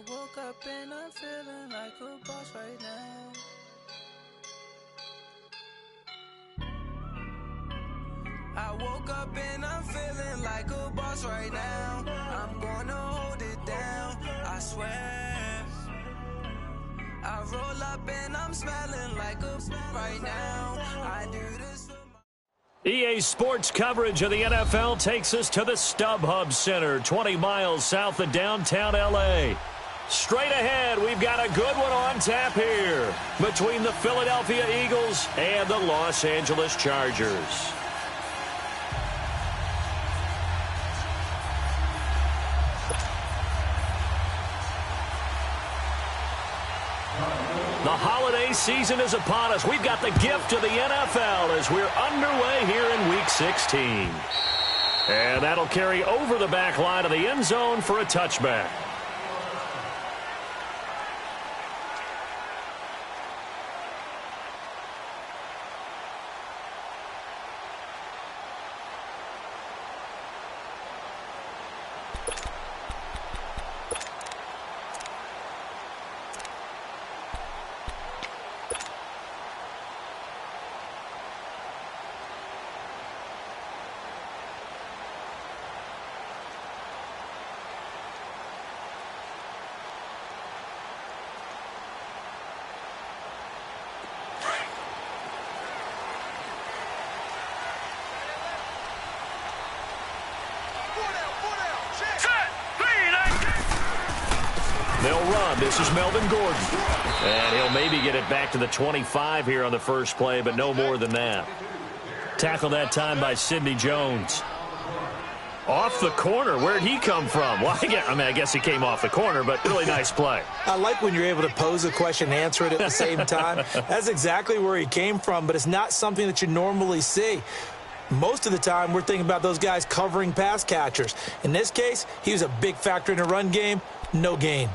woke up and I'm feeling like a boss right now. I woke up and I'm feeling like a boss right now. I'm gonna hold it down, I swear. I roll up and I'm smelling like a right now. I do this for my EA Sports coverage of the NFL takes us to the StubHub Center, 20 miles south of downtown L.A. Straight ahead, we've got a good one on tap here between the Philadelphia Eagles and the Los Angeles Chargers. The holiday season is upon us. We've got the gift of the NFL as we're underway here in Week 16. And that'll carry over the back line of the end zone for a touchback. They'll run. This is Melvin Gordon. And he'll maybe get it back to the 25 here on the first play, but no more than that. Tackled that time by Sidney Jones. Off the corner. Where'd he come from? Well, I guess he came off the corner, but really nice play. I like when you're able to pose a question and answer it at the same time. That's exactly where he came from, but it's not something that you normally see. Most of the time, we're thinking about those guys covering pass catchers. In this case, he was a big factor in the run game. No gain.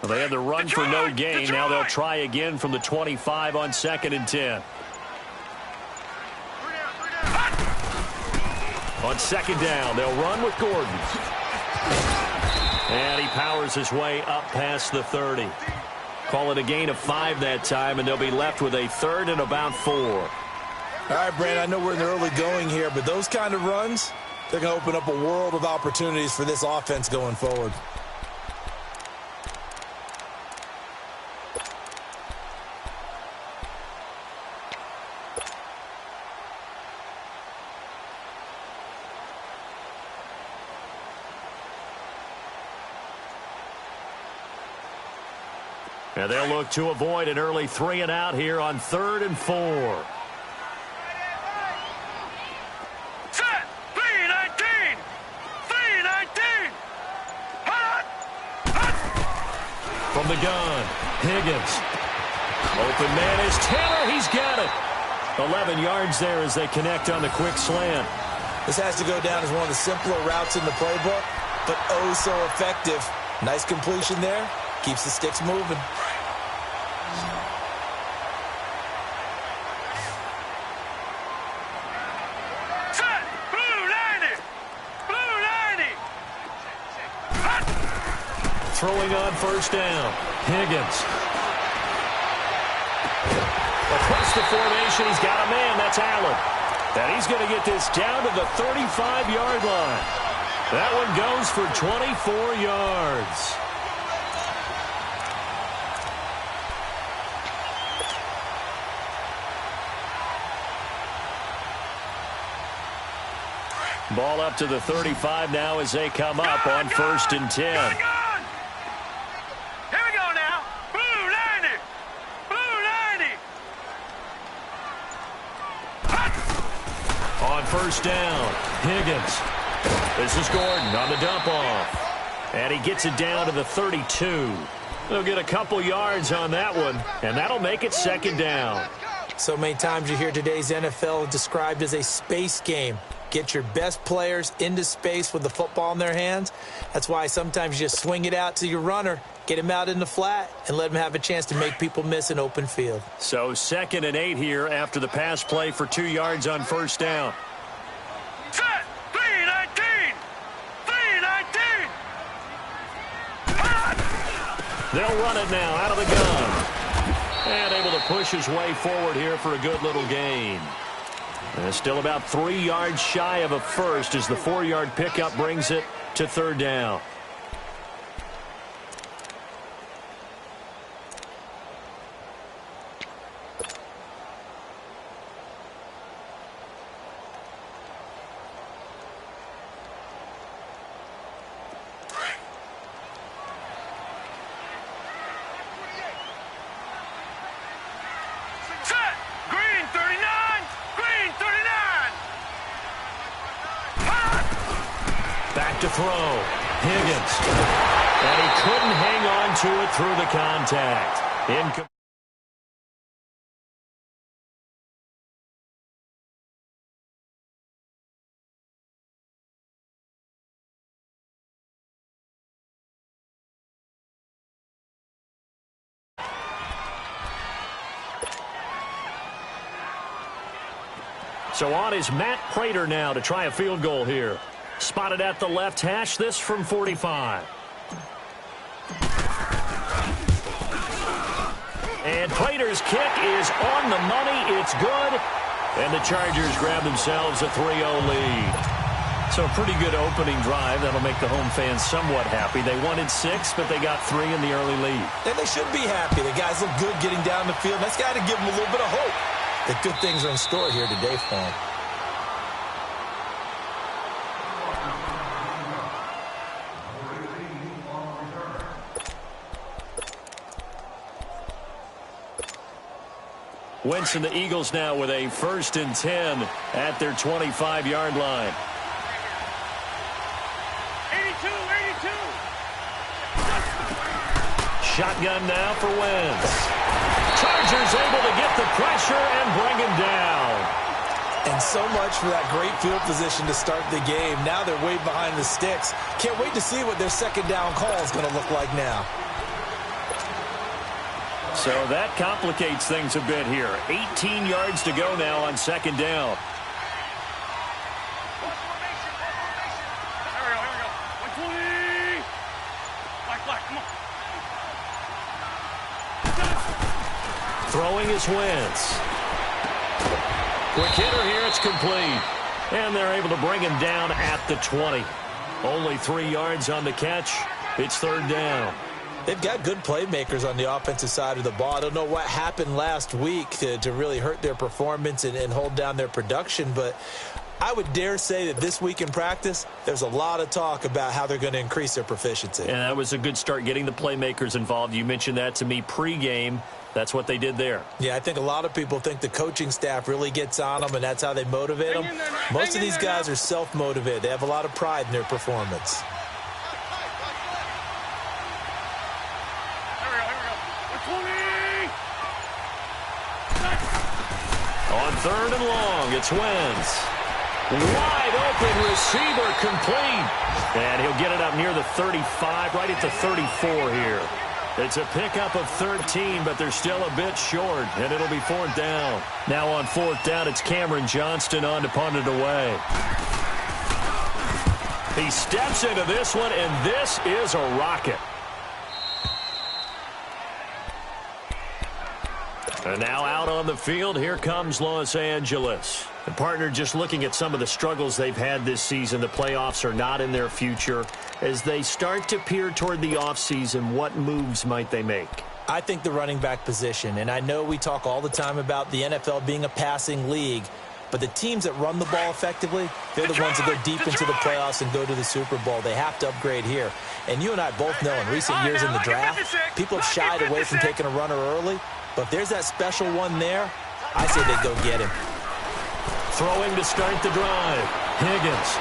Well, they had the run for no gain. Now they'll try again from the 25 on 2nd and 10. On 2nd down, they'll run with Gordon. And he powers his way up past the 30. Call it a gain of 5 that time, and they'll be left with a 3rd and about 4. All right, Brand, I know we're in the early going here, but those kind of runs, they're going to open up a world of opportunities for this offense going forward. And they'll look to avoid an early 3 and out here on 3rd and 4. Set! 3-19! 3-19! From the gun, Higgins. Open man is Taylor. He's got it. 11 yards there as they connect on the quick slant. This has to go down as one of the simpler routes in the playbook, but oh so effective. Nice completion there. Keeps the sticks moving. Set! Blue 90! Blue 90! Throwing on 1st down, Higgins. Across the formation, he's got a man. That's Allen. And he's going to get this down to the 35-yard line. That one goes for 24 yards. Ball up to the 35 now as they come up on 1st and 10. Here we go now. Blue 90! Blue 90! On 1st down, Higgins. This is Gordon on the dump off. And he gets it down to the 32. They'll get a couple yards on that one, and that'll make it 2nd down. So many times you hear today's NFL described as a space game. Get your best players into space with the football in their hands. That's why sometimes you just swing it out to your runner, get him out in the flat, and let him have a chance to make people miss an open field. So 2nd and 8 here after the pass play for 2 yards on first down. Set. 3-19. 3-19. They'll run it now out of the gun. And able to push his way forward here for a good little gain. And still about 3 yards shy of a first as the 4-yard pickup brings it to 3rd down. To throw. Higgins. And he couldn't hang on to it through the contact. So on is Matt Prater now to try a field goal here. Spotted at the left hash, this from 45. And Prater's kick is on the money. It's good. And the Chargers grab themselves a 3-0 lead. So a pretty good opening drive. That'll make the home fans somewhat happy. They wanted 6, but they got 3 in the early lead. And they should be happy. The guys look good getting down the field. That's got to give them a little bit of hope that good things are in store here today for them. Wentz and the Eagles now with a 1st and 10 at their 25-yard line. 82. Shotgun now for Wentz. Chargers able to get the pressure and bring him down. And so much for that great field position to start the game. Now they're way behind the sticks. Can't wait to see what their 2nd down call is going to look like now. So that complicates things a bit here. 18 yards to go now on 2nd down. Here we go. 120. Black, come on. Throwing is Wentz. Quick hitter here, it's complete. And they're able to bring him down at the 20. Only 3 yards on the catch. It's 3rd down. They've got good playmakers on the offensive side of the ball. I don't know what happened last week to really hurt their performance and hold down their production, but I would dare say that this week in practice, there's a lot of talk about how they're going to increase their proficiency. And that was a good start getting the playmakers involved. You mentioned that to me pregame. That's what they did there. Yeah, I think a lot of people think the coaching staff really gets on them, and that's how they motivate them. Most of these guys are self-motivated. They have a lot of pride in their performance. On 3rd and long, it's Wentz. Wide open receiver complete. And he'll get it up near the 35, right at the 34 here. It's a pickup of 13, but they're still a bit short, and it'll be 4th down. Now on 4th down, it's Cameron Johnston on to punt it away. He steps into this one, and this is a rocket. And now out on the field, here comes Los Angeles. The partner just looking at some of the struggles they've had this season. The playoffs are not in their future. As they start to peer toward the offseason, what moves might they make? I think the running back position, and I know we talk all the time about the NFL being a passing league, but the teams that run the ball effectively, they're the ones that go deep into the playoffs and go to the Super Bowl. They have to upgrade here. And you and I both know in recent years in the draft, people have shied away from taking a runner early. But if there's that special one there, I say they go get him. Throwing to start the drive. Higgins.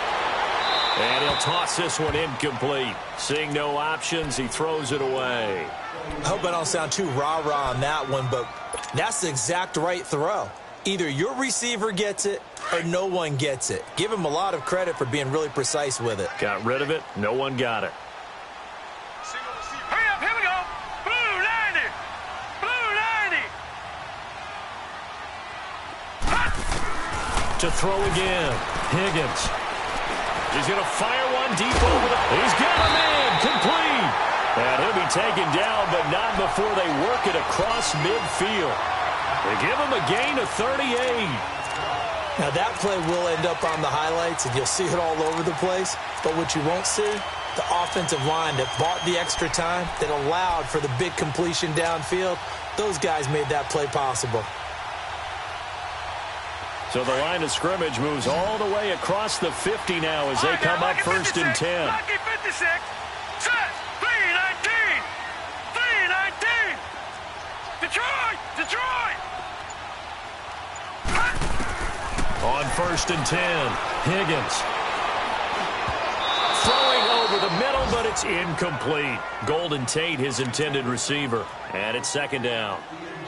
And he'll toss this one incomplete. Seeing no options, he throws it away. I hope I don't sound too rah-rah on that one, but that's the exact right throw. Either your receiver gets it or no one gets it. Give him a lot of credit for being really precise with it. Got rid of it. No one got it. Hurry up, here we go. Blue 90. Blue 90. To throw again. Higgins. He's going to fire one deep over the... He's got him in. Complete. And he'll be taken down, but not before they work it across midfield. They give him a gain of 38. Now, that play will end up on the highlights, and you'll see it all over the place. But what you won't see, the offensive line that bought the extra time, that allowed for the big completion downfield, those guys made that play possible. So the line of scrimmage moves all the way across the 50 now as they come up first and 10. Lucky 56. Set. 319. 319. Detroit. Detroit. On first and 10, Higgins. Throwing over the middle, but it's incomplete. Golden Tate, his intended receiver. And it's second down.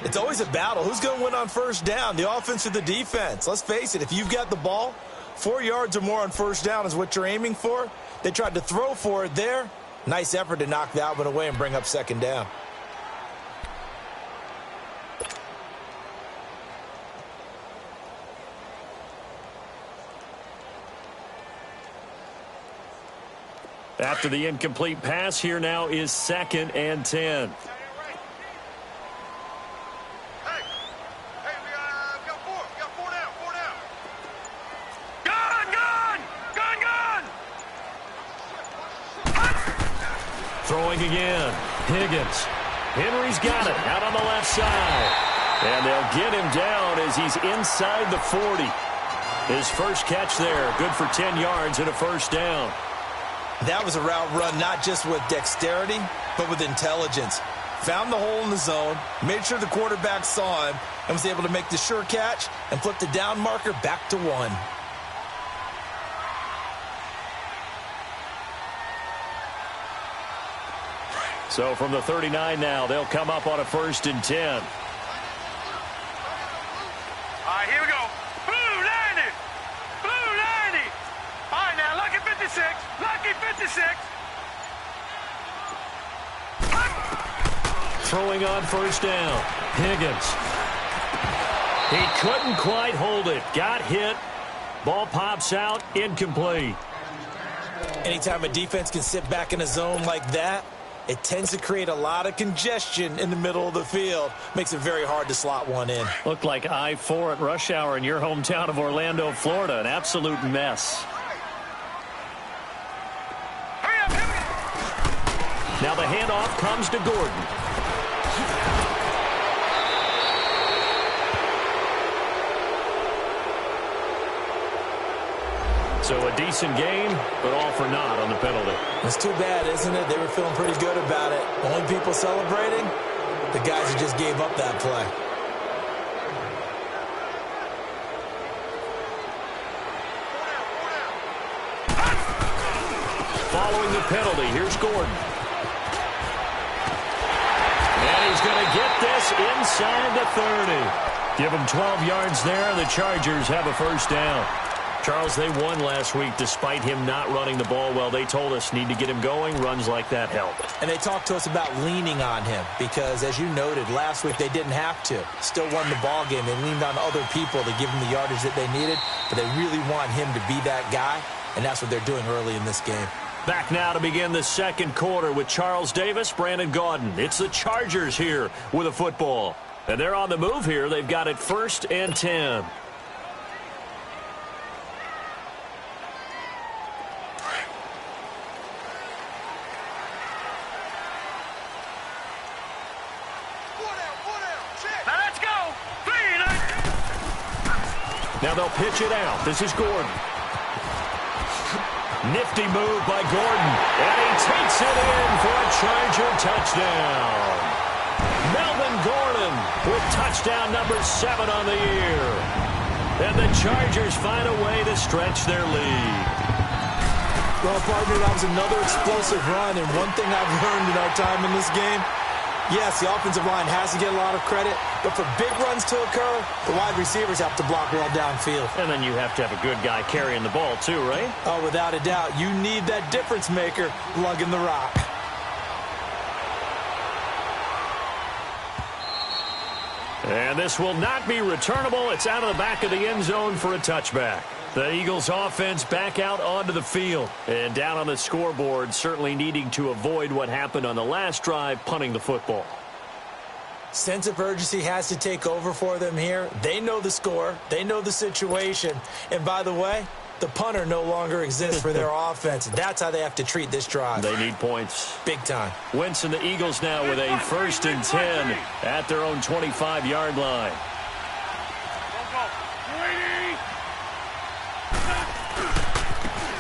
It's always a battle. Who's going to win on first down, the offense or the defense? Let's face it, if you've got the ball, 4 yards or more on first down is what you're aiming for. They tried to throw for it there. Nice effort to knock that one away and bring up second down. After the incomplete pass, here now is second and 10. Hey, we got four. We got four down. Four down. Gun. Throwing again. Higgins. Henry's got it out on the left side. And they'll get him down as he's inside the 40. His first catch there, good for 10 yards and a first down. That was a route run not just with dexterity, but with intelligence. Found the hole in the zone, made sure the quarterback saw him, and was able to make the sure catch and flip the down marker back to 1. So from the 39 now, they'll come up on a first and 10. All right, here we go. Blue 90. Blue 90. All right, now, lucky 56. Lucky 56. Throwing on first down. Higgins. He couldn't quite hold it. Got hit. Ball pops out. Incomplete. Anytime a defense can sit back in a zone like that, it tends to create a lot of congestion in the middle of the field. Makes it very hard to slot one in. Looked like I-4 at rush hour in your hometown of Orlando, Florida. An absolute mess. Hurry up, hurry up. Now the handoff comes to Gordon. So a decent game, but all for naught on the penalty. It's too bad, isn't it? They were feeling pretty good about it. Only people celebrating, the guys who just gave up that play. Following the penalty, here's Gordon. And he's going to get this inside the 30. Give him 12 yards there. The Chargers have a first down. Charles, they won last week despite him not running the ball well. They told us need to get him going. Runs like that help. And they talked to us about leaning on him because, as you noted, last week they didn't have to. Still won the ball game. They leaned on other people to give them the yardage that they needed, but they really want him to be that guy, and that's what they're doing early in this game. Back now to begin the second quarter with Charles Davis, Brandon Gaudin. It's the Chargers here with a football. And they're on the move here. They've got it first and 10. Now they'll pitch it out. This is Gordon. Nifty move by Gordon. And he takes it in for a Charger touchdown. Melvin Gordon with touchdown number 7 on the year. And the Chargers find a way to stretch their lead. Well, partner, that was another explosive run. And one thing I've learned in our time in this game, Yes, the offensive line has to get a lot of credit, but for big runs to occur, the wide receivers have to block well downfield. And then you have to have a good guy carrying the ball too, right? Oh, without a doubt. You need that difference maker lugging the rock. And this will not be returnable. It's out of the back of the end zone for a touchback. The Eagles offense back out onto the field. And down on the scoreboard, certainly needing to avoid what happened on the last drive, punting the football. Sense of urgency has to take over for them here. They know the score. They know the situation. And by the way, the punter no longer exists for their offense. That's how they have to treat this drive. They need points. Big time. Wentz and the Eagles now with a 1st and 10 at their own 25-yard line.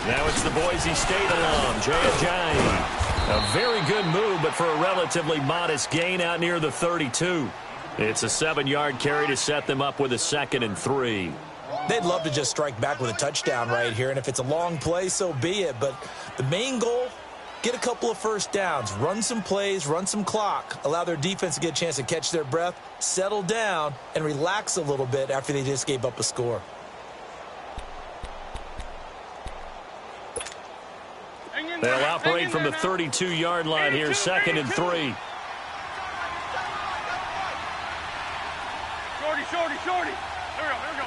Now it's the Boise State alum, Jay Ajayi. A very good move, but for a relatively modest gain out near the 32. It's a 7-yard carry to set them up with a 2nd and 3. They'd love to just strike back with a touchdown right here, and if it's a long play, so be it. But the main goal, get a couple of first downs, run some plays, run some clock, allow their defense to get a chance to catch their breath, settle down, and relax a little bit after they just gave up a score. They'll operate from the 32-yard line here, 2nd and 3. Shorty. There we go.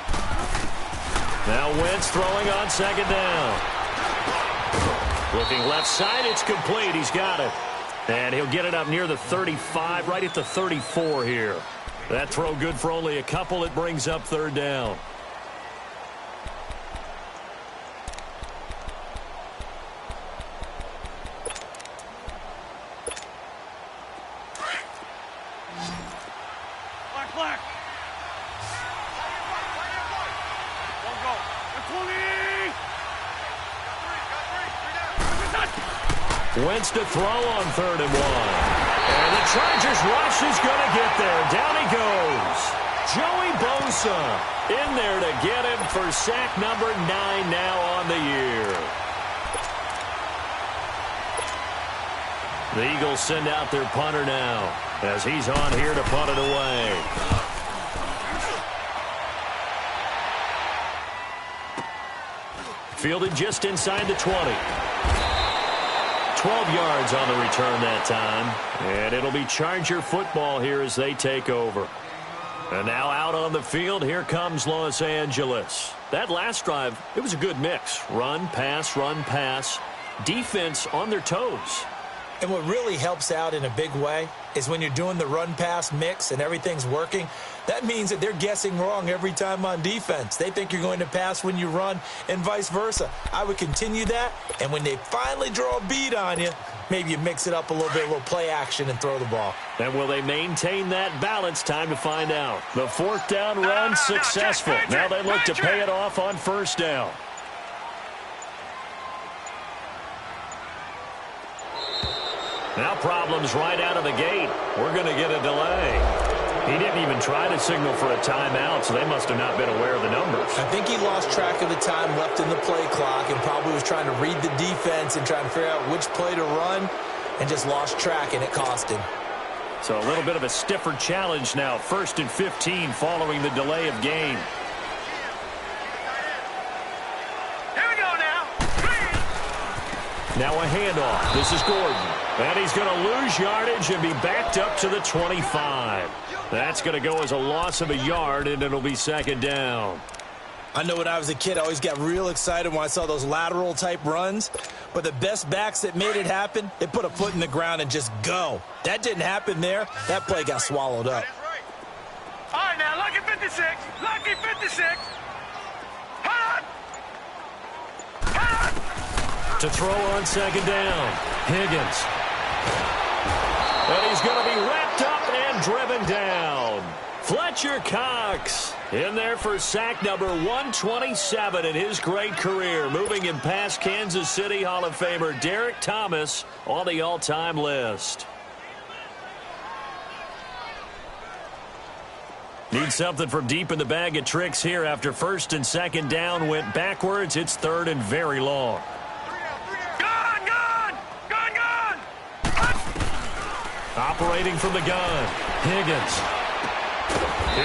Now Wentz throwing on 2nd down. Looking left side, it's complete. He's got it. And he'll get it up near the 35, right at the 34 here. That throw good for only a couple. It brings up 3rd down. Black. Wentz to throw on 3rd and 1. And the Chargers rush is going to get there. Down he goes. Joey Bosa in there to get him for sack number 9 now on the year. The Eagles send out their punter now as he's on here to punt it away. Fielded just inside the 20. 12 yards on the return that time. And it'll be Charger football here as they take over. And now out on the field, here comes Los Angeles. That last drive, it was a good mix. Run, pass. Defense on their toes. And what really helps out in a big way is when you're doing the run-pass mix and everything's working, that means that they're guessing wrong every time on defense. They think you're going to pass when you run and vice versa. I would continue that, and when they finally draw a beat on you, maybe you mix it up a little bit, a little play action and throw the ball. And will they maintain that balance? Time to find out. The 4th down run successful. Now they look to pay it off on 1st down. Now problems right out of the gate. We're going to get a delay. He didn't even try to signal for a timeout, so they must have not been aware of the numbers. I think he lost track of the time left in the play clock and probably was trying to read the defense and trying to figure out which play to run and just lost track, and it cost him. So a little bit of a stiffer challenge now. 1st and 15 following the delay of game. Here we go now. Now a handoff. This is Gordon. And he's going to lose yardage and be backed up to the 25. That's going to go as a loss of a yard, and it'll be 2nd down. I know when I was a kid, I always got real excited when I saw those lateral-type runs. But the best backs that made it happen, they put a foot in the ground and just go. That didn't happen there. That play got swallowed up. All right, now, lucky 56. Lucky 56. Hot! To throw on 2nd down. Higgins. And he's going to be wrapped up and driven down. Fletcher Cox in there for sack number 127 in his great career. Moving him past Kansas City Hall of Famer Derek Thomas on the all-time list. Need something from deep in the bag of tricks here after 1st and 2nd down went backwards. It's 3rd and very long. Operating from the gun, Higgins.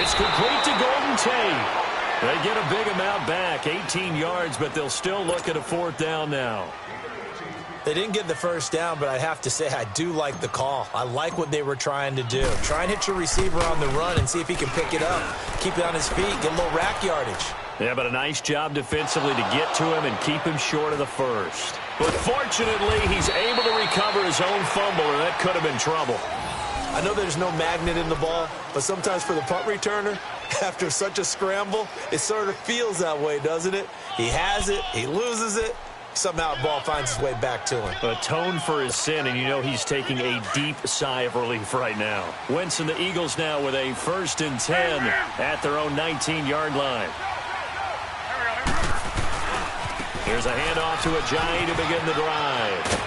It's complete to Golden Tate. They get a big amount back, 18 yards, but they'll still look at a 4th down now. They didn't get the first down, but I have to say I do like the call. I like what they were trying to do. Try and hit your receiver on the run and see if he can pick it up. Keep it on his feet, get a little rack yardage. Yeah, but a nice job defensively to get to him and keep him short of the first. But fortunately, he's able to recover his own fumble, or that could have been trouble. I know there's no magnet in the ball, but sometimes for the punt returner, after such a scramble, it sort of feels that way, doesn't it? He has it, he loses it. Somehow the ball finds its way back to him. Atone for his sin, and you know he's taking a deep sigh of relief right now. Wentz and the Eagles now with a 1st and 10 at their own 19-yard line. Here's a handoff to Ajayi to begin the drive.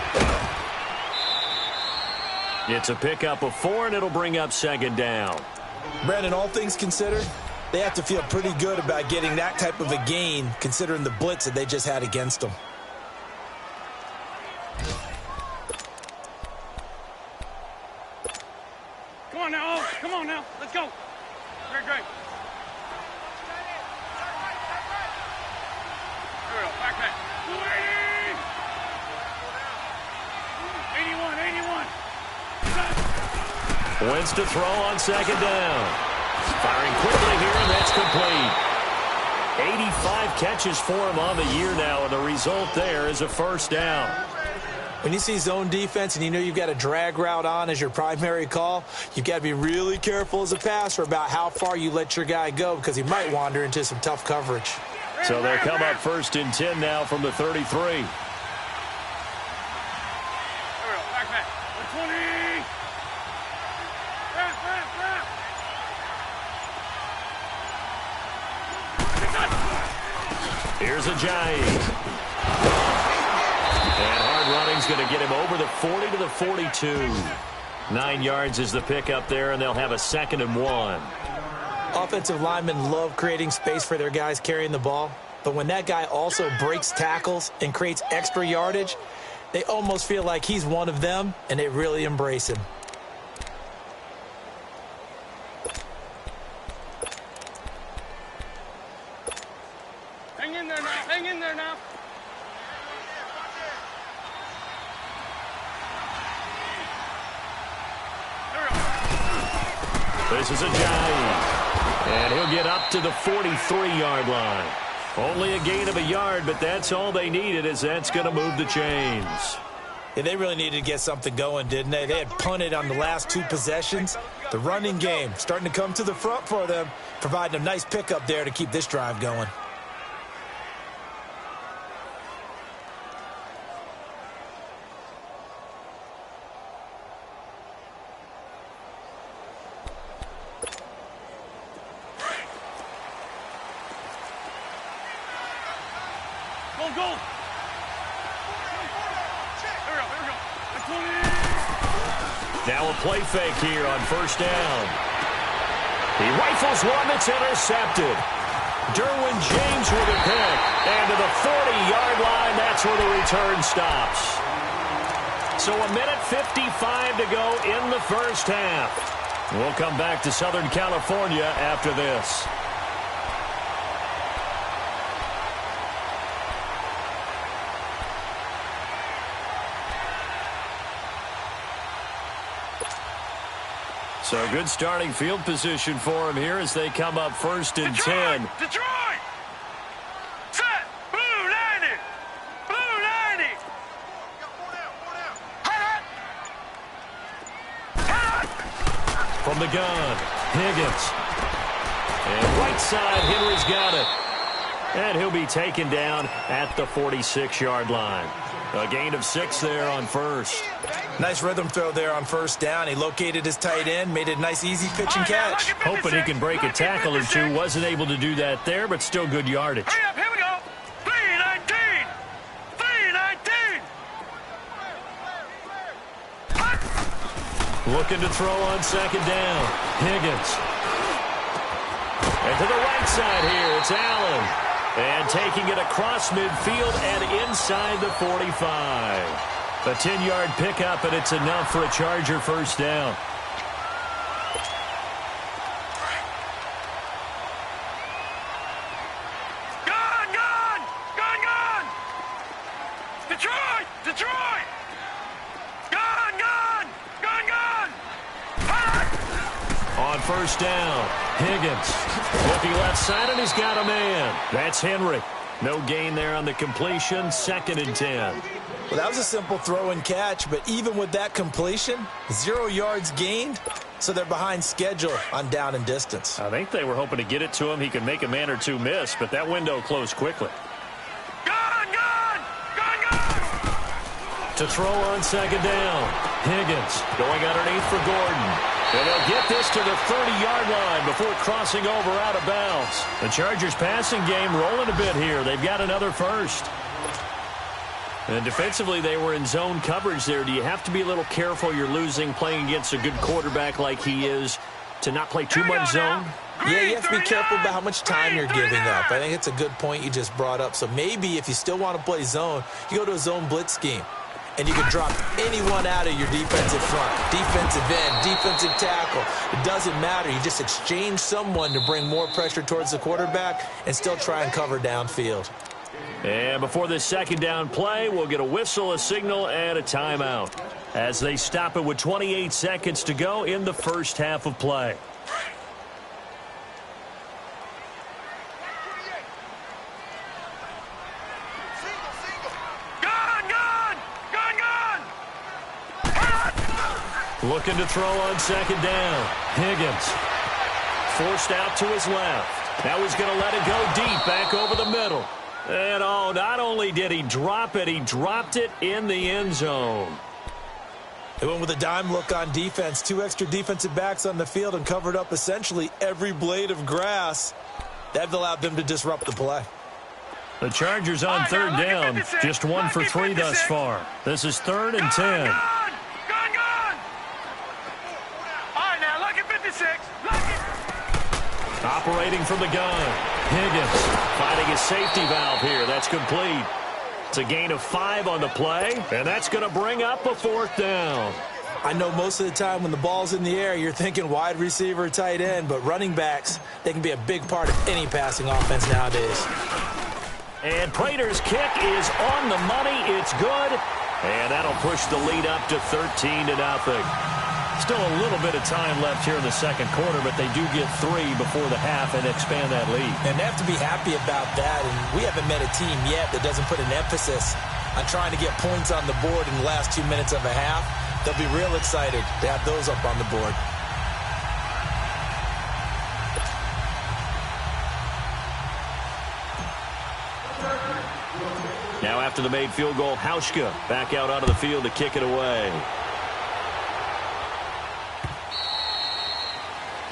It's a pickup of 4, and it'll bring up 2nd down. Brandon, all things considered, they have to feel pretty good about getting that type of a gain, considering the blitz that they just had against them. Come on now, come on now, let's go. Great, great. Here we go, back. 81. Wentz to throw on 2nd down. Firing quickly here, and that's complete. 85 catches for him on the year now, and the result there is a 1st down. When you see zone defense and you know you've got a drag route on as your primary call, you've got to be really careful as a passer about how far you let your guy go because he might wander into some tough coverage. So they'll come up 1st and 10 now from the 33. Back. 120. Here's Ajayi. And hard running's going to get him over the 40 to the 42. 9 yards is the pickup there, and they'll have a 2nd and 1. Offensive linemen love creating space for their guys carrying the ball, but when that guy also breaks tackles and creates extra yardage, they almost feel like he's one of them, and they really embrace him. Hang in there now, hang in there now. This is Ajayi. And he'll get up to the 43-yard line. Only a gain of a yard, but that's all they needed, as that's going to move the chains. Yeah, they really needed to get something going, didn't they? They had punted on the last 2 possessions. The running game starting to come to the front for them, providing a nice pickup there to keep this drive going. Go. Here we go. Now a play fake here on 1st down. He rifles one that's intercepted. Derwin James with a pick. And to the 40-yard line, that's where the return stops. So a minute 55 to go in the 1st half. We'll come back to Southern California after this. So good starting field position for him here as they come up 1st and 10. Detroit! Set! Blue 90! Blue 90! From the gun, Higgins. And right side, Henry's got it. And he'll be taken down at the 46-yard line. A gain of 6 there on 1st. Nice rhythm throw there on 1st down. He located his tight end, made it a nice, easy pitch and catch. Hoping he can break a tackle or two. Wasn't able to do that there, but still good yardage. Hurry up, here we go. 319. 319. Looking to throw on 2nd down. Higgins. And to the right side here, it's Allen. And taking it across midfield and inside the 45. A 10-yard pickup, and it's enough for a Charger first down. Detroit! Gun! On first down, Higgins looking left side, and he's got a man. That's Henry. No gain there on the completion, 2nd and 10. Well, that was a simple throw and catch, but even with that completion, 0 yards gained, so they're behind schedule on down and distance. I think they were hoping to get it to him. He could make a man or two miss, but that window closed quickly. To throw on 2nd down, Higgins going underneath for Gordon. And they'll get this to the 30-yard line before crossing over out of bounds. The Chargers passing game rolling a bit here. They've got another first. And defensively, they were in zone coverage there. Do you have to be a little careful? You're losing playing against a good quarterback like he is to not play too much zone? Yeah, you have to be careful about how much time you're giving up. I think it's a good point you just brought up. So maybe if you still want to play zone, you go to a zone blitz scheme. And you can drop anyone out of your defensive front, defensive end, defensive tackle. It doesn't matter. You just exchange someone to bring more pressure towards the quarterback and still try and cover downfield. And before this 2nd down play, we'll get a whistle, a signal, and a timeout as they stop it with 28 seconds to go in the first half of play. Looking to throw on 2nd down. Higgins forced out to his left. Now he's going to let it go deep back over the middle. And not only did he drop it, he dropped it in the end zone. They went with a dime look on defense. 2 extra defensive backs on the field and covered up essentially every blade of grass. That allowed them to disrupt the play. The Chargers on 3rd down. Just 1 for 3 thus far. This is 3rd and 10. Operating from the gun. Higgins finding his safety valve here. That's complete. It's a gain of 5 on the play, and that's going to bring up a 4th down. I know most of the time when the ball's in the air, you're thinking wide receiver, tight end, but running backs, they can be a big part of any passing offense nowadays. And Prater's kick is on the money. It's good, and that'll push the lead up to 13-0. Still a little bit of time left here in the 2nd quarter, but they do get 3 before the half and expand that lead. And they have to be happy about that, and we haven't met a team yet that doesn't put an emphasis on trying to get points on the board in the last 2 minutes of a half. They'll be real excited to have those up on the board. Now after the made field goal, Hauschka back out onto the field to kick it away.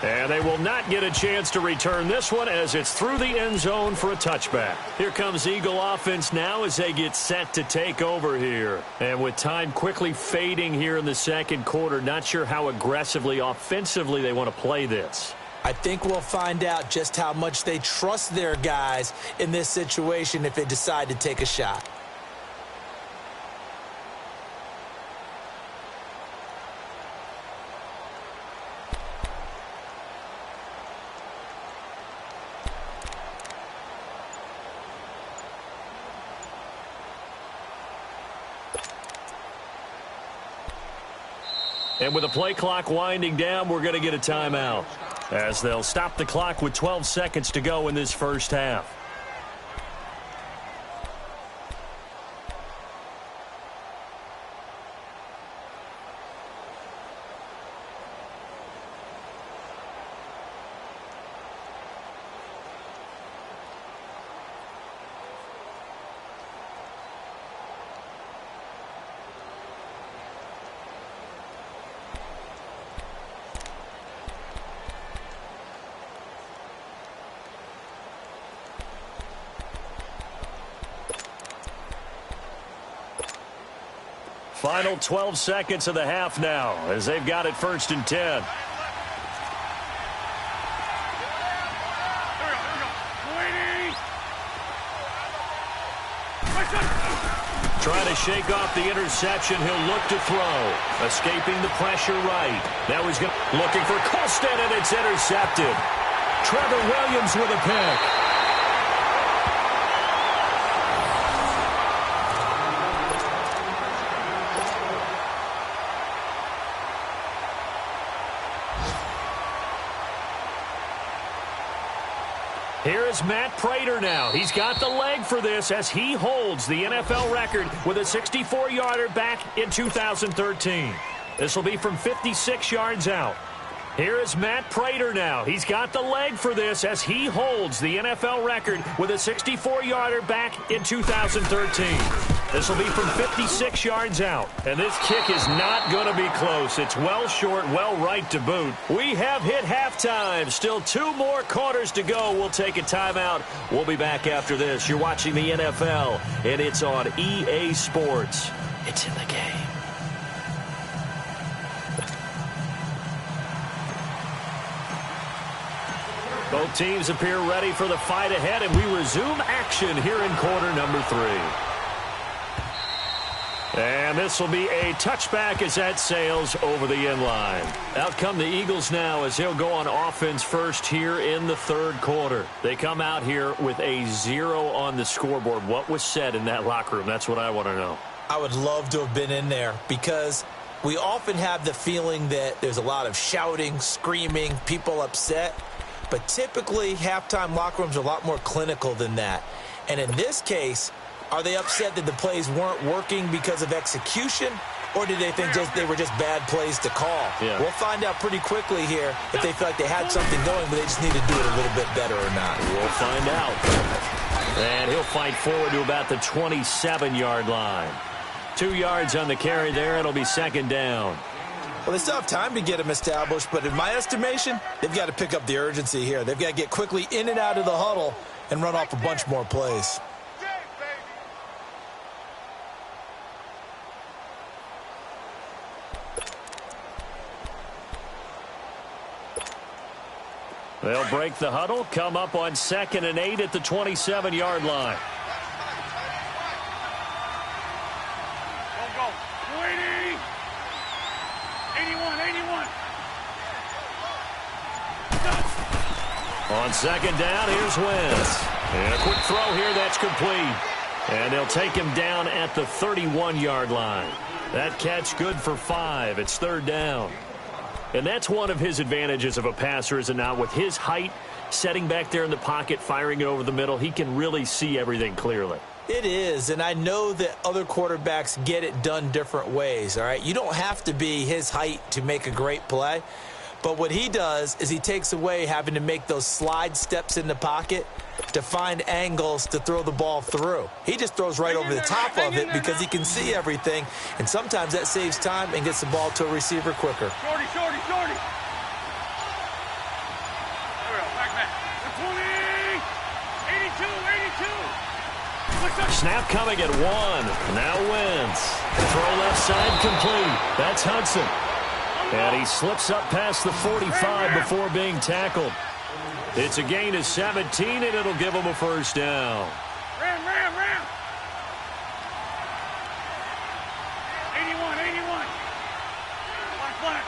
And they will not get a chance to return this one as it's through the end zone for a touchback. Here comes Eagle offense now as they get set to take over here. And with time quickly fading here in the 2nd quarter, not sure how aggressively, offensively they want to play this. I think we'll find out just how much they trust their guys in this situation if they decide to take a shot. And with the play clock winding down, we're going to get a timeout as they'll stop the clock with 12 seconds to go in this first half. Final 12 seconds of the half now as they've got it 1st and 10. Trying to to shake off the interception. He'll look to throw. Escaping the pressure right. Now he's looking for Colston, and it's intercepted. Trevor Williams with a pick. Here is Matt Prater now. He's got the leg for this as he holds the NFL record with a 64-yarder back in 2013. This will be from 56 yards out. Here is Matt Prater now. He's got the leg for this as he holds the NFL record with a 64-yarder back in 2013. This will be from 56 yards out. And this kick is not going to be close. It's well short, well right to boot. We have hit halftime. Still 2 more quarters to go. We'll take a timeout. We'll be back after this. You're watching the NFL, and it's on EA Sports. It's in the game. Both teams appear ready for the fight ahead, and we resume action here in quarter number 3. And this will be a touchback as that sails over the end line. Out come the Eagles now as he'll go on offense first here in the third quarter. They come out here with a 0 on the scoreboard. What was said in that locker room? That's what I want to know. I would love to have been in there because we often have the feeling that there's a lot of shouting, screaming, people upset. But typically, halftime locker rooms are a lot more clinical than that. And in this case, are they upset that the plays weren't working because of execution, or did they think they were just bad plays to call? Yeah. We'll find out pretty quickly here if they feel like they had something going, but they just need to do it a little bit better or not. We'll find out. And he'll fight forward to about the 27-yard line. 2 yards on the carry there. It'll be second down. Well, they still have time to get him established, but in my estimation, they've got to pick up the urgency here. They've got to get quickly in and out of the huddle and run off a bunch more plays. They'll break the huddle, come up on 2nd and 8 at the 27-yard line. Go. 80. 81. On second down, here's Wentz. And a quick throw here, that's complete. And they'll take him down at the 31-yard line. That catch good for 5. It's third down. And that's one of his advantages of a passer, is it not? With his height, setting back there in the pocket, firing it over the middle, he can really see everything clearly. It is, and I know that other quarterbacks get it done different ways, all right? You don't have to be his height to make a great play, but what he does is he takes away having to make those slide steps in the pocket to find angles to throw the ball through. He just throws right over the top of it because he can see everything, and sometimes that saves time and gets the ball to a receiver quicker. Shorty. Back. 20. 82. Snap coming at 1. Now Wentz. Throw left side complete. That's Hudson. And he slips up past the 45 before being tackled. It's a gain of 17, and it'll give him a first down. Ram. 81. Flat.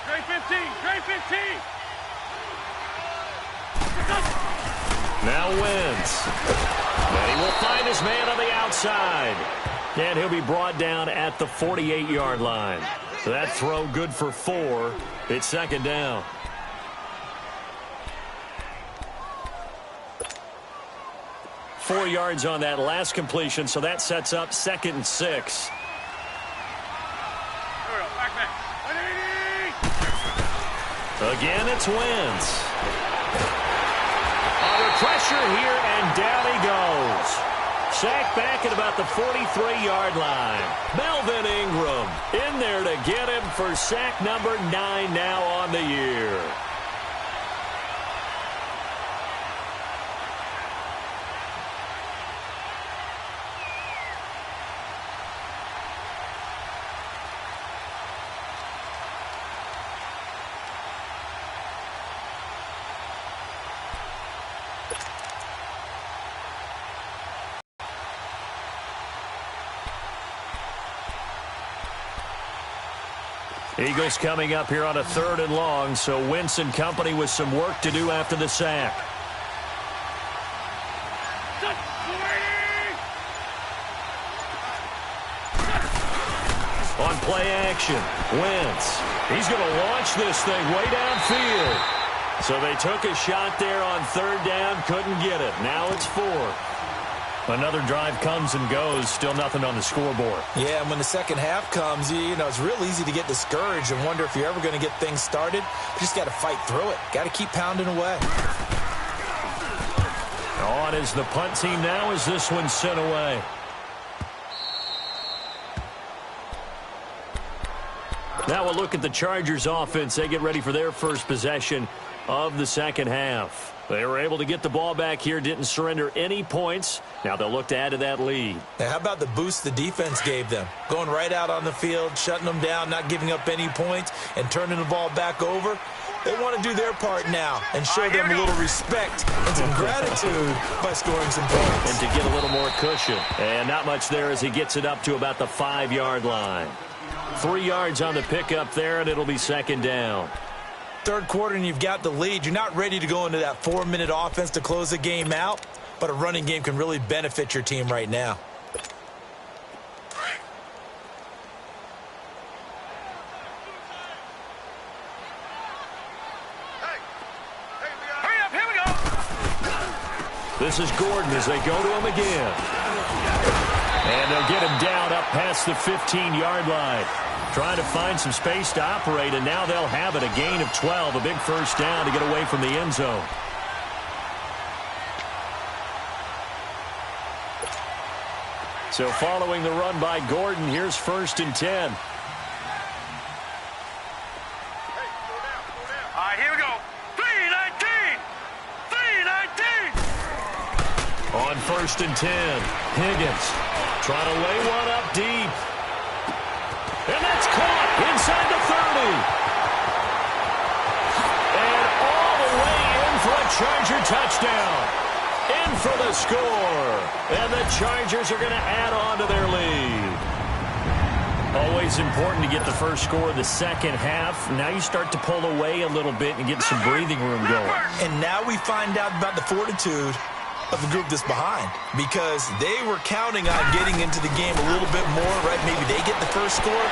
Gray 15. Now Wentz. And he will find his man on the outside. And he'll be brought down at the 48-yard line. So that throw good for 4. It's second down. Four yards on that last completion, so that sets up 2nd and 6. Again, it's Wentz. Under pressure here, and down he goes. Sacked back at about the 43-yard line. Melvin Ingram in there to get him for sack number 9 now on the year. Eagles coming up here on a 3rd and long, so Wentz and company with some work to do after the sack. On play action, Wentz. He's going to launch this thing way downfield. So they took a shot there on 3rd down, couldn't get it. Now it's 4th. Another drive comes and goes, still nothing on the scoreboard. Yeah, and when the second half comes, you know, it's real easy to get discouraged and wonder if you're ever going to get things started. You just got to fight through it. Got to keep pounding away. On is the punt team now as this one's sent away. Now we'll look at the Chargers offense. They get ready for their first possession of the second half. They were able to get the ball back here, didn't surrender any points. Now they'll look to add to that lead. Now, how about the boost the defense gave them? Going right out on the field, shutting them down, not giving up any points, and turning the ball back over. They want to do their part now and show them a little respect and some gratitude by scoring some points. And to get a little more cushion. And not much there as he gets it up to about the 5-yard line. 3 yards on the pickup there, and it'll be 2nd down. 3rd quarter and you've got the lead. You're not ready to go into that 4-minute offense to close the game out, but a running game can really benefit your team right now. Hurry up, here we go. This is Gordon as they go to him again. And they'll get him down up past the 15-yard line. Trying to find some space to operate, and now they'll have it. A gain of 12, a big first down to get away from the end zone. So following the run by Gordon, here's 1st and 10. All right, here we go. 3-19. 3-19. On 1st and 10, Higgins trying to lay one up deep. And that's caught inside the 30. And all the way in for a Charger touchdown. In for the score. And the Chargers are going to add on to their lead. Always important to get the first score of the second half. Now you start to pull away a little bit and get some breathing room going. And now we find out about the fortitude of the group that's behind, because they were counting on getting into the game a little bit more, right? Maybe they get the first score.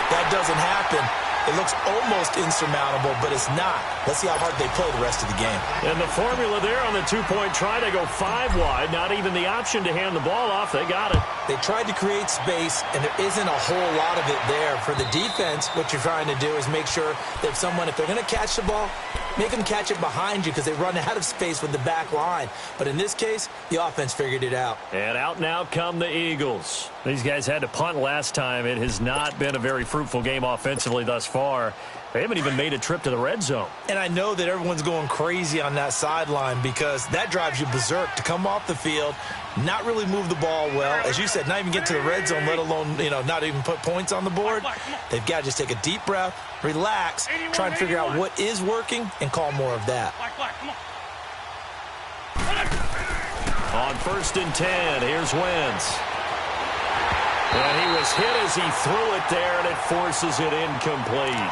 That doesn't happen. It looks almost insurmountable, but it's not. Let's see how hard they play the rest of the game. And the formula there on the two-point try to go 5 wide. Not even the option to hand the ball off. They got it. They tried to create space, and there isn't a whole lot of it there. For the defense, what you're trying to do is make sure that someone, if they're going to catch the ball, make them catch it behind you because they run out of space with the back line. But in this case, the offense figured it out. And out now come the Eagles. These guys had to punt last time. It has not been a very fruitful game offensively thus far. They haven't even made a trip to the red zone. And I know that everyone's going crazy on that sideline because that drives you berserk to come off the field, not really move the ball well. As you said, not even get to the red zone, let alone, not even put points on the board. They've got to just take a deep breath, relax, try and figure out what is working and call more of that. On 1st and 10, here's Wentz. And he was hit as he threw it there, and it forces it incomplete.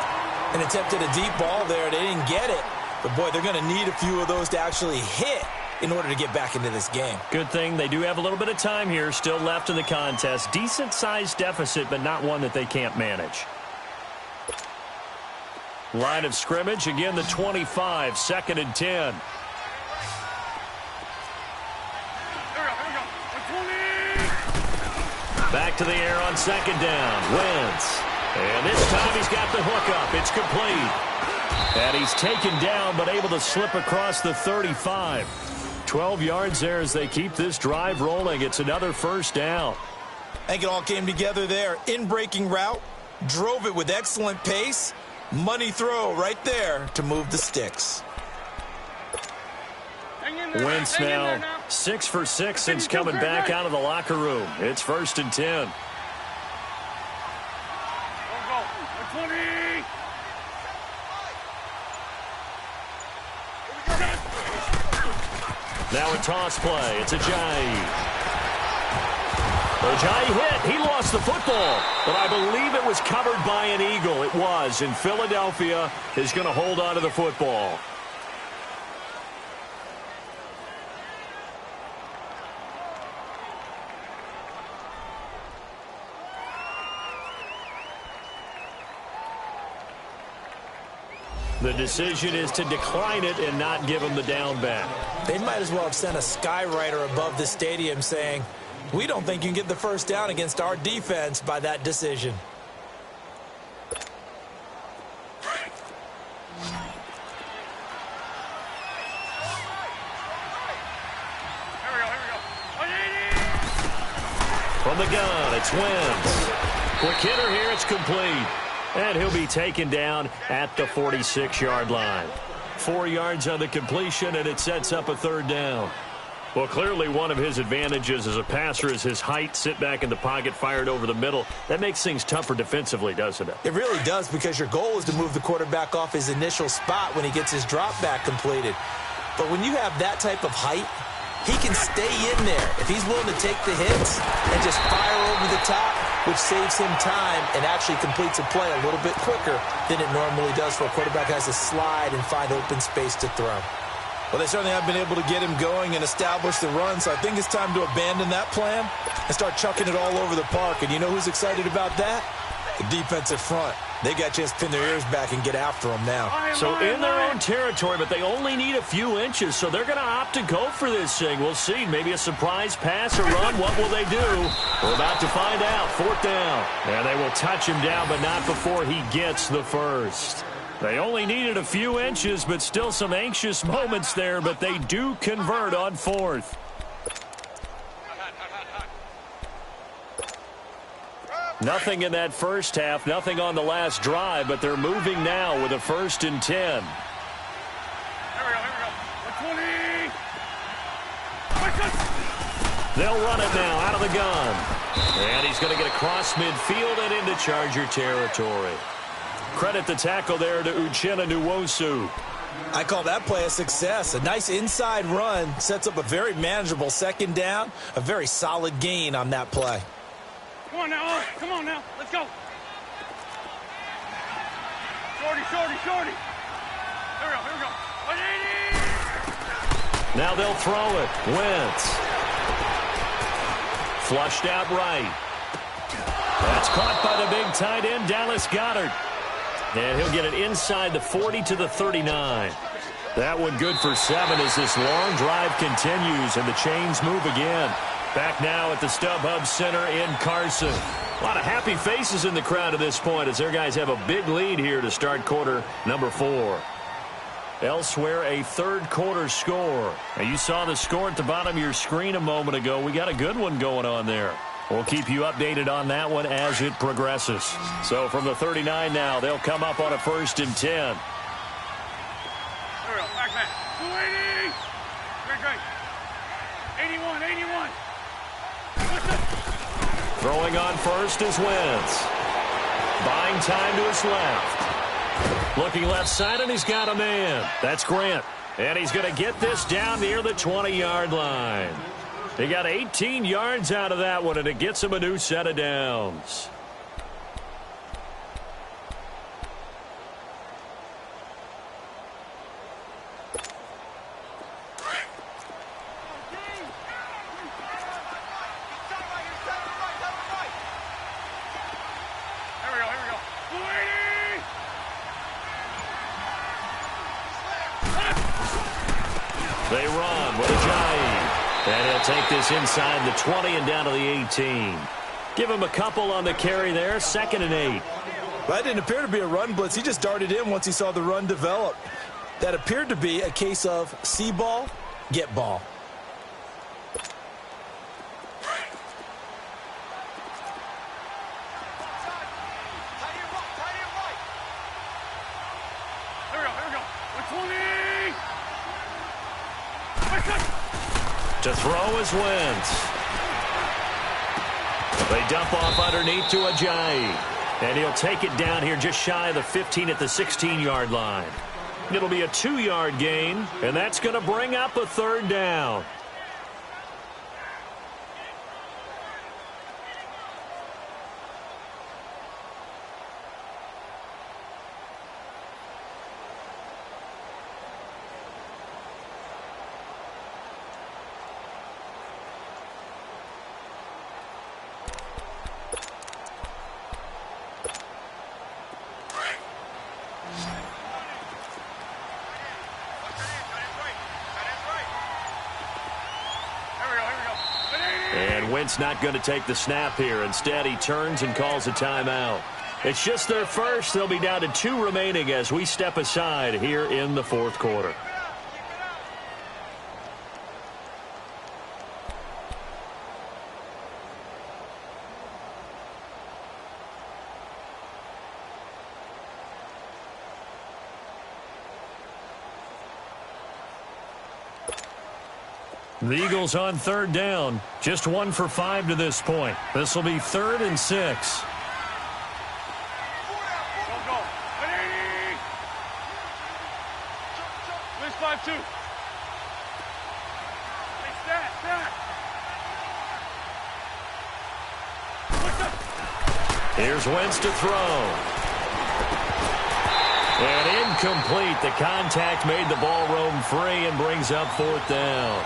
And attempted a deep ball there. They didn't get it. But, boy, they're going to need a few of those to actually hit in order to get back into this game. Good thing they do have a little bit of time here still left in the contest. Decent-sized deficit, but not one that they can't manage. Line of scrimmage, again the 25, 2nd and 10. Back to the air on 2nd down. Wentz. And this time he's got the hook up. It's complete. And he's taken down but able to slip across the 35. 12 yards there as they keep this drive rolling. It's another first down. I think it all came together there. In-breaking route. Drove it with excellent pace. Money throw right there to move the sticks. Wentz now 6 for 6 since coming back out of the locker room. It's 1st and 10. Now a toss play. It's Ajayi. Ajayi hit. He lost the football, but I believe it was covered by an Eagle. It was, and Philadelphia is going to hold on to the football. The decision is to decline it and not give him the down back. They might as well have sent a skywriter above the stadium saying, "We don't think you can get the first down against our defense by that decision." From the gun, it's Wentz. Quick hitter here, it's complete. And he'll be taken down at the 46-yard line. 4 yards on the completion, and it sets up a third down. Well, clearly one of his advantages as a passer is his height. Sit back in the pocket, fired over the middle. That makes things tougher defensively, doesn't it? It really does, because your goal is to move the quarterback off his initial spot when he gets his drop back completed. But when you have that type of height, he can stay in there if he's willing to take the hits and just fire over the top, which saves him time and actually completes a play a little bit quicker than it normally does for a quarterback who has to slide and find open space to throw. Well, they certainly have been able to get him going and establish the run, so I think it's time to abandon that plan and start chucking it all over the park. And you know who's excited about that? The defensive front. They got a chance to pin their ears back and get after them now. So in their own territory, but they only need a few inches, so they're going to opt to go for this thing. We'll see. Maybe a surprise pass or run. What will they do? We're about to find out. Fourth down. And they will touch him down, but not before he gets the first. They only needed a few inches, but still some anxious moments there, but they do convert on fourth. Nothing in that first half, nothing on the last drive, but they're moving now with a 1st and 10. Here we go. 120. They'll run it now out of the gun. And he's going to get across midfield and into Charger territory. Credit the tackle there to Uchenna Nwosu. I call that play a success. A nice inside run sets up a very manageable second down, a very solid gain on that play. Come on now, come on now, let's go. Shorty. Here we go. 180. Now they'll throw it. Wentz. Flushed out right. That's caught by the big tight end, Dallas Goedert. And he'll get it inside the 40 to the 39. That one good for 7 as this long drive continues and the chains move again. Back now at the StubHub Center in Carson. A lot of happy faces in the crowd at this point as their guys have a big lead here to start quarter number 4. Elsewhere, a third quarter score. Now, you saw the score at the bottom of your screen a moment ago. We got a good one going on there. We'll keep you updated on that one as it progresses. So from the 39 now, they'll come up on a 1st and 10. Here we go, back man. 280. Great. 81. Throwing on first is Wentz. Buying time to his left. Looking left side, and he's got a man. That's Grant. And he's going to get this down near the 20-yard line. He got 18 yards out of that one, and it gets him a new set of downs. They run with Ajayi. And he'll take this inside the 20 and down to the 18. Give him a couple on the carry there. 2nd and 8. Well, that didn't appear to be a run blitz. He just darted in once he saw the run develop. That appeared to be a case of see ball, get ball. To throw is Wentz. They dump off underneath to Ajayi. And he'll take it down here just shy of the 15 at the 16-yard line. It'll be a 2-yard gain, and that's going to bring up a third down. Wentz not going to take the snap here. Instead, he turns and calls a timeout. It's just their first. They'll be down to 2 remaining as we step aside here in the fourth quarter. The Eagles on 3rd down. Just 1 for 5 to this point. This will be 3rd and 6. Go. 5-2. Hey, stat. Here's Wentz to throw. And incomplete. The contact made the ball roam free and brings up 4th down.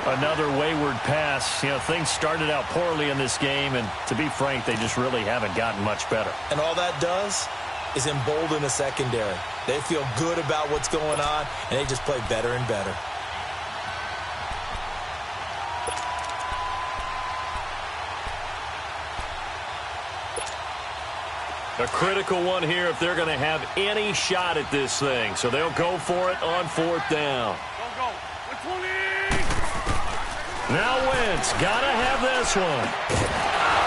Another wayward pass. You know, things started out poorly in this game, and to be frank, they just really haven't gotten much better. And all that does is embolden the secondary. They feel good about what's going on, and they just play better and better. A critical one here if they're going to have any shot at this thing. So they'll go for it on 4th down. Go. 20. Now Wentz, gotta have this one.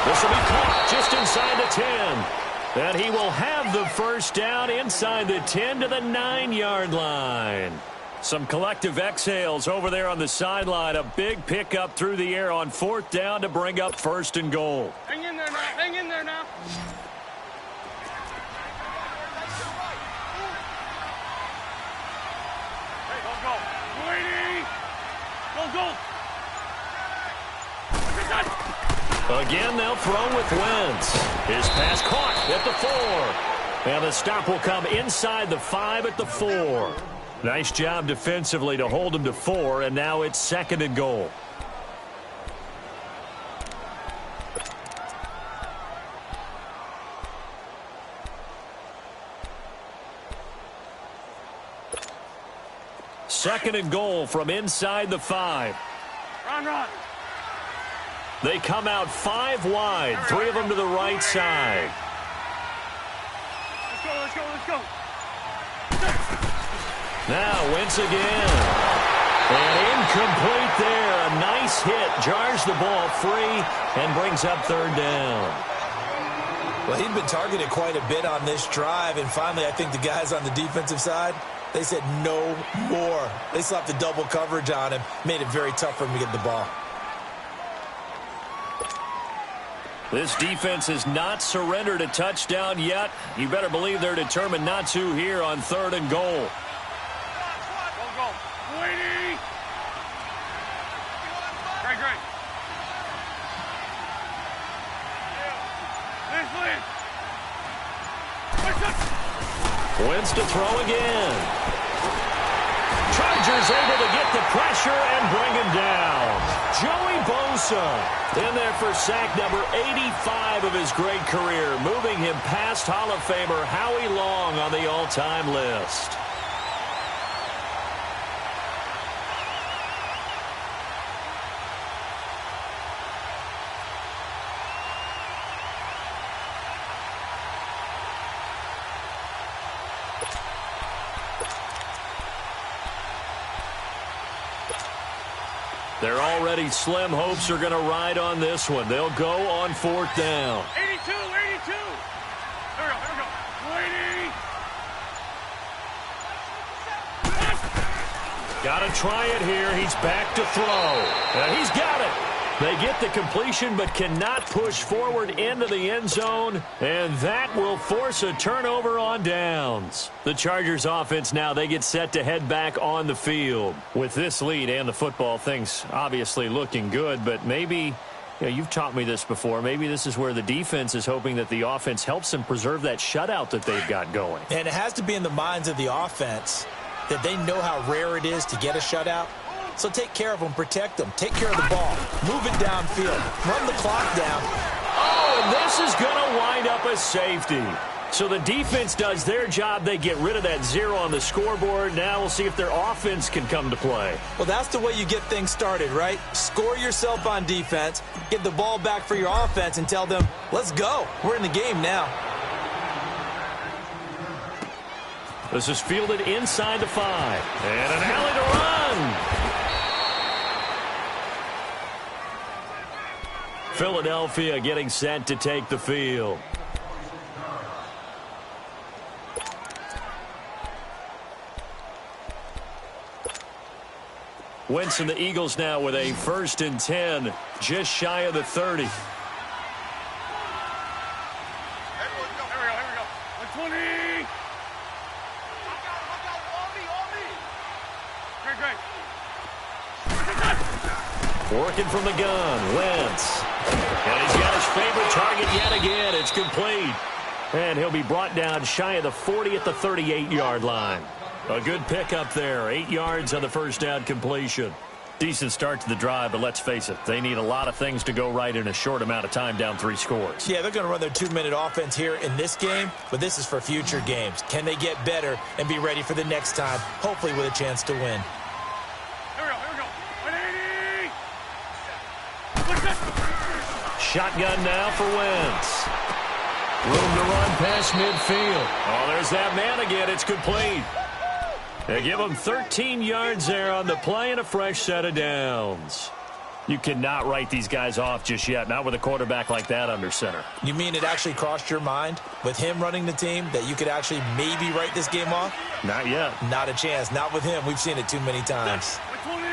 This will be caught just inside the 10. And he will have the first down inside the 10 to the 9-yard line. Some collective exhales over there on the sideline. A big pickup through the air on 4th down to bring up 1st and goal. Hang in there now. Hey, go. Again, they'll throw with Wentz. His pass caught at the 4. And the stop will come inside the 5 at the 4. Nice job defensively to hold him to 4, and now it's 2nd and goal. Second and goal from inside the 5. Run. They come out 5 wide, 3 of them to the right side. Let's go. Now Wentz again. And incomplete there. A nice hit. Jars the ball free and brings up 3rd down. Well, he'd been targeted quite a bit on this drive, and finally I think the guys on the defensive side, they said no more. They slapped the double coverage on him, made it very tough for him to get the ball. This defense has not surrendered a touchdown yet. You better believe they're determined not to here on 3rd and goal. Go. Waiting. Great. Wentz to throw again. Chargers able to get the pressure and bring him down. Joey Bosa in there for sack number 85 of his great career, moving him past Hall of Famer Howie Long on the all-time list. Their already slim hopes are going to ride on this one. They'll go on 4th down. 82. Here we go. Waiting. Got to try it here. He's back to throw. And he's got it. They get the completion but cannot push forward into the end zone, and that will force a turnover on downs. The Chargers offense now, they get set to head back on the field. With this lead and the football, things obviously looking good, but maybe, you've taught me this before, maybe this is where the defense is hoping that the offense helps them preserve that shutout that they've got going. And it has to be in the minds of the offense that they know how rare it is to get a shutout. So take care of them, protect them, take care of the ball, move it downfield, run the clock down. Oh, and this is going to wind up a safety. So the defense does their job. They get rid of that 0 on the scoreboard. Now we'll see if their offense can come to play. Well, that's the way you get things started, right? Score yourself on defense, get the ball back for your offense, and tell them, let's go. We're in the game now. This is fielded inside the 5. And an alley to run. Philadelphia getting set to take the field. Wentz and the Eagles now with a 1st and 10, just shy of the 30. Here we go. 120. Great. Working from the gun, Wentz. And he's got his favorite target yet again. It's complete. And he'll be brought down shy of the 40 at the 38-yard line. A good pickup there. 8 yards on the first down completion. Decent start to the drive, but let's face it, they need a lot of things to go right in a short amount of time, down 3 scores. Yeah, they're going to run their 2-minute offense here in this game, but this is for future games. Can they get better and be ready for the next time, hopefully with a chance to win? Here we go. 180. Shotgun now for Wentz. Room to run past midfield. Oh, there's that man again. It's complete. They give him 13 yards there on the play and a fresh set of downs. You cannot write these guys off just yet, not with a quarterback like that under center. You mean it actually crossed your mind with him running the team that you could actually maybe write this game off? Not yet. Not a chance. Not with him. We've seen it too many times. 120.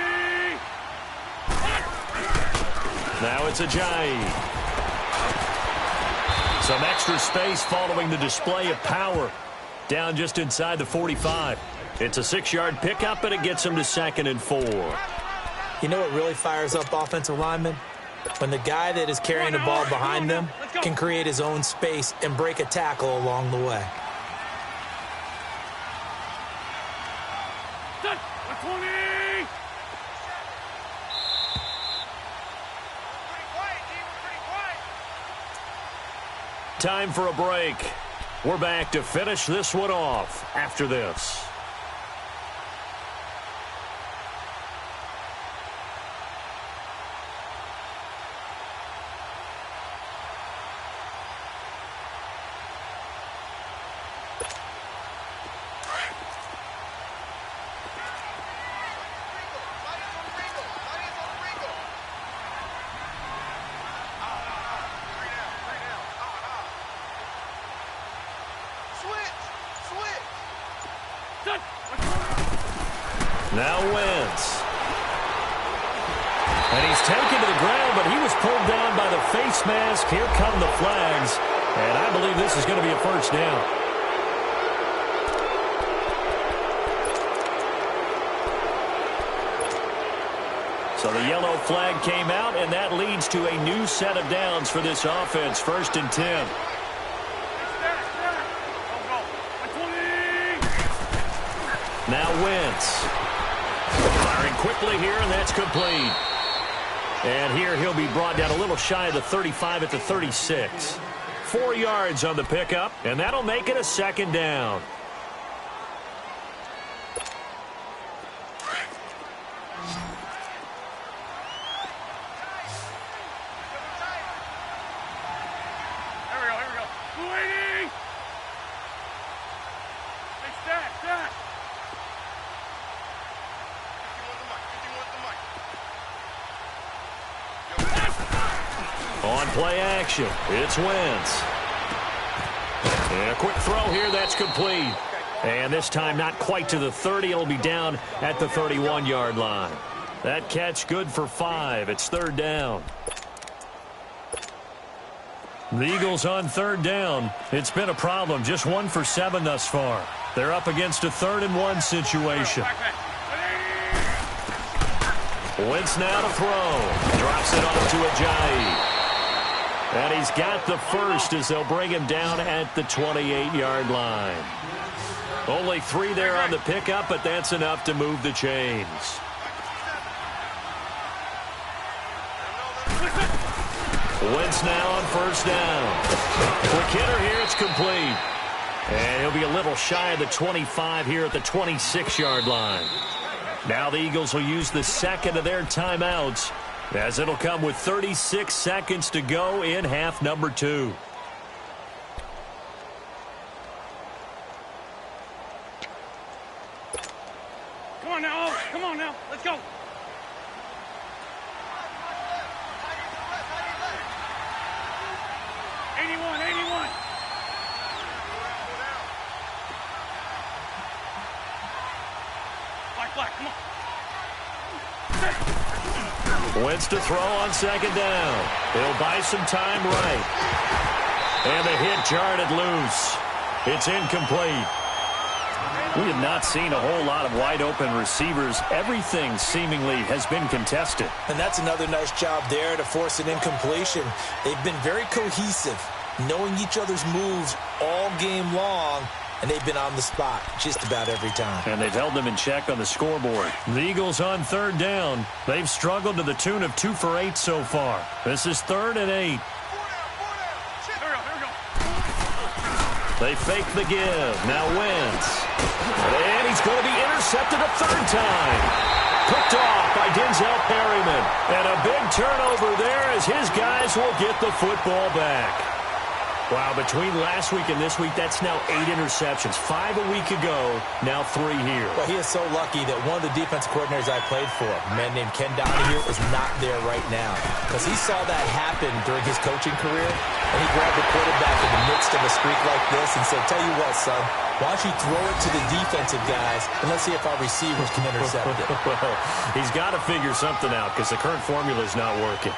Now it's Ajayi. Some extra space following the display of power. Down just inside the 45. It's a 6-yard pickup, and it gets him to 2nd and 4. You know what really fires up offensive linemen? When the guy that is carrying the ball behind them can create his own space and break a tackle along the way. 120. Time for a break. We're back to finish this one off after this. Now Wentz. And he's taken to the ground, but he was pulled down by the face mask. Here come the flags. And I believe this is going to be a first down. So the yellow flag came out, and that leads to a new set of downs for this offense. 1st and 10. Now Wentz. Firing quickly here, and that's complete. And here he'll be brought down a little shy of the 35 at the 36. 4 yards on the pickup, and that'll make it a 2nd down. Here we go. 280. Hey, stack. On play action, it's Wentz. And a quick throw here, that's complete. And this time not quite to the 30. It'll be down at the 31-yard line. That catch good for 5. It's 3rd down. The Eagles on 3rd down. It's been a problem. Just 1 for 7 thus far. They're up against a 3rd and 1 situation. Wentz now to throw. Drops it off to Ajayi. And he's got the first as they'll bring him down at the 28-yard line. Only 3 there on the pickup, but that's enough to move the chains. Wentz now on 1st down. Quick hitter here, it's complete. And he'll be a little shy of the 25 here at the 26-yard line. Now the Eagles will use the second of their timeouts, as it'll come with 36 seconds to go in half number 2. Come on now, Oaks. Come on now. Let's go. Come on. Wentz to throw on second down. He'll buy some time right. And the hit jarred it loose. It's incomplete. We have not seen a whole lot of wide-open receivers. Everything seemingly has been contested. And that's another nice job there to force an incompletion. They've been very cohesive, knowing each other's moves all game long, and they've been on the spot just about every time. And they've held them in check on the scoreboard. The Eagles on third down. They've struggled to the tune of 2 for 8 so far. This is 3rd and 8. They fake the give. Now Wentz. And he's going to be intercepted a 3rd time. Picked off by Denzel Perryman. And a big turnover there as his guys will get the football back. Wow, between last week and this week, that's now 8 interceptions. 5 a week ago, now 3 here. Well, he is so lucky that one of the defense coordinators I played for, a man named Ken Donahue, is not there right now. Because he saw that happen during his coaching career, and he grabbed the quarterback in the midst of a streak like this and said, tell you what, son, why don't you throw it to the defensive guys, and let's see if our receivers can intercept it. Well, he's got to figure something out because the current formula is not working.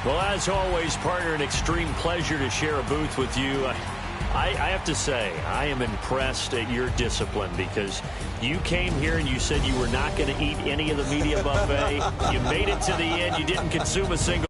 Well, as always, partner, an extreme pleasure to share a booth with you. I have to say, I am impressed at your discipline because you came here and you said you were not going to eat any of the media buffet. You made it to the end. You didn't consume a single